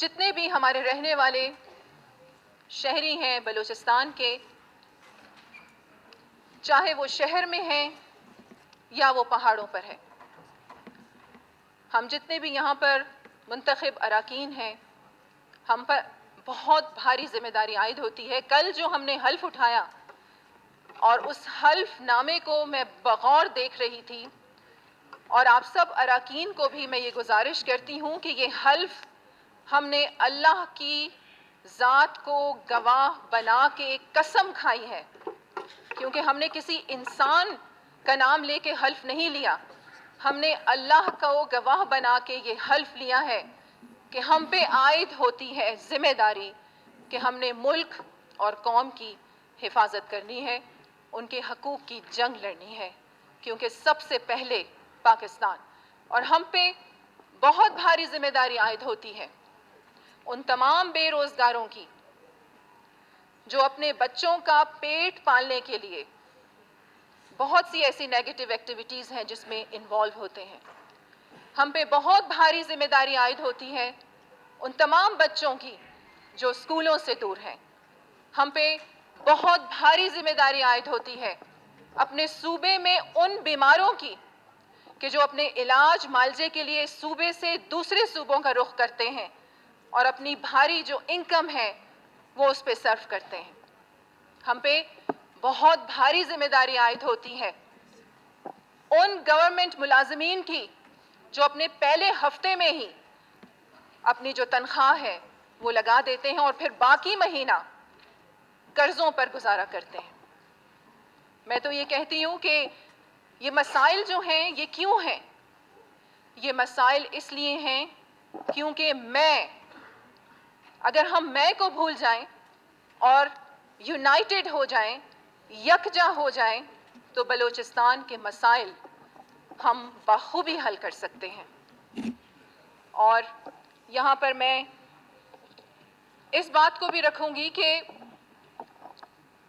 جتنے بھی ہمارے رہنے والے شہری ہیں بلوچستان کے، چاہے وہ شہر میں ہیں یا وہ پہاڑوں پر ہے، ہم جتنے بھی یہاں پر منتخب اراکین ہیں، ہم پر بہت بھاری ذمہ داری عائد ہوتی ہے۔ کل جو ہم نے حلف اٹھایا اور اس حلف نامے کو میں بغور دیکھ رہی تھی، اور آپ سب اراکین کو بھی میں یہ گزارش کرتی ہوں کہ یہ حلف ہم نے اللہ کی ذات کو گواہ بنا کے قسم کھائی ہے، کیونکہ ہم نے کسی انسان کا نام لے کے حلف نہیں لیا، ہم نے اللہ کو گواہ بنا کے یہ حلف لیا ہے کہ ہم پہ عائد ہوتی ہے ذمہ داری کہ ہم نے ملک اور قوم کی حفاظت کرنی ہے، ان کے حقوق کی جنگ لڑنی ہے، کیونکہ سب سے پہلے پاکستان، اور ہم پہ بہت بھاری ذمہ داری عائد ہوتی ہے ان تمام بے روزگاروں کی جو اپنے بچوں کا پیٹ پالنے کے لیے بہت سی ایسی نیگیٹو ایکٹیویٹیز ہیں جس میں انوالو ہوتے ہیں۔ ہم پہ بہت بھاری ذمہ داری عائد ہوتی ہے ان تمام بچوں کی جو اسکولوں سے دور ہیں۔ ہم پہ بہت بھاری ذمہ داری عائد ہوتی ہے اپنے صوبے میں ان بیماروں کی کہ جو اپنے علاج معالجے کے لیے صوبے سے دوسرے صوبوں کا رخ کرتے ہیں اور اپنی بھاری جو انکم ہے وہ اس پہ صرف کرتے ہیں۔ ہم پہ بہت بھاری ذمہ داری عائد ہوتی ہے ان گورنمنٹ ملازمین کی جو اپنے پہلے ہفتے میں ہی اپنی جو تنخواہ ہے وہ لگا دیتے ہیں اور پھر باقی مہینہ قرضوں پر گزارا کرتے ہیں۔ میں تو یہ کہتی ہوں کہ یہ مسائل جو ہیں یہ کیوں ہیں؟ یہ مسائل اس لیے ہیں کیونکہ اگر ہم میں کو بھول جائیں اور یونائٹڈ ہو جائیں، یکجا ہو جائیں، تو بلوچستان کے مسائل ہم بخوبی حل کر سکتے ہیں۔ اور یہاں پر میں اس بات کو بھی رکھوں گی کہ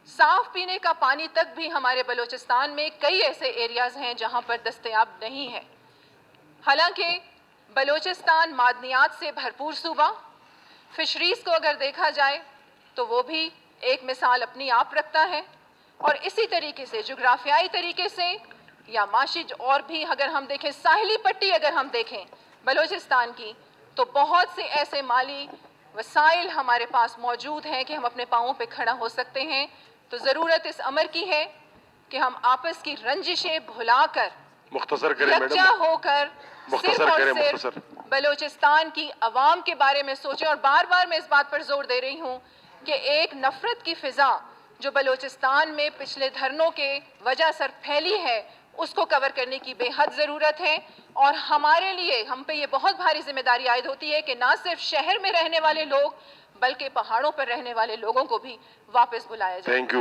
صاف پینے کا پانی تک بھی ہمارے بلوچستان میں کئی ایسے ایریاز ہیں جہاں پر دستیاب نہیں ہے۔ حالانکہ بلوچستان معدنیات سے بھرپور صوبہ، فشریز کو اگر دیکھا جائے تو وہ بھی ایک مثال اپنی آپ رکھتا ہے، اور اسی طریقے سے جغرافیائی طریقے سے یا معاشی اور بھی اگر ہم دیکھیں، ساحلی پٹی اگر ہم دیکھیں بلوچستان کی، تو بہت سے ایسے مالی وسائل ہمارے پاس موجود ہیں کہ ہم اپنے پاؤں پہ کھڑا ہو سکتے ہیں۔ تو ضرورت اس امر کی ہے کہ ہم آپس کی رنجشیں بھلا کر مختصر کریں میڈم، یکجا ہو کر صرف اور صرف مختصر بلوچستان کی عوام کے بارے میں سوچیں۔ اور بار بار میں اس بات پر زور دے رہی ہوں کہ ایک نفرت کی فضا جو بلوچستان میں پچھلے دھرنوں کے وجہ سے پھیلی ہے، اس کو کور کرنے کی بے حد ضرورت ہے، اور ہمارے لیے ہم پہ یہ بہت بھاری ذمہ داری عائد ہوتی ہے کہ نہ صرف شہر میں رہنے والے لوگ بلکہ پہاڑوں پر رہنے والے لوگوں کو بھی واپس بلایا جائے۔ Thank you.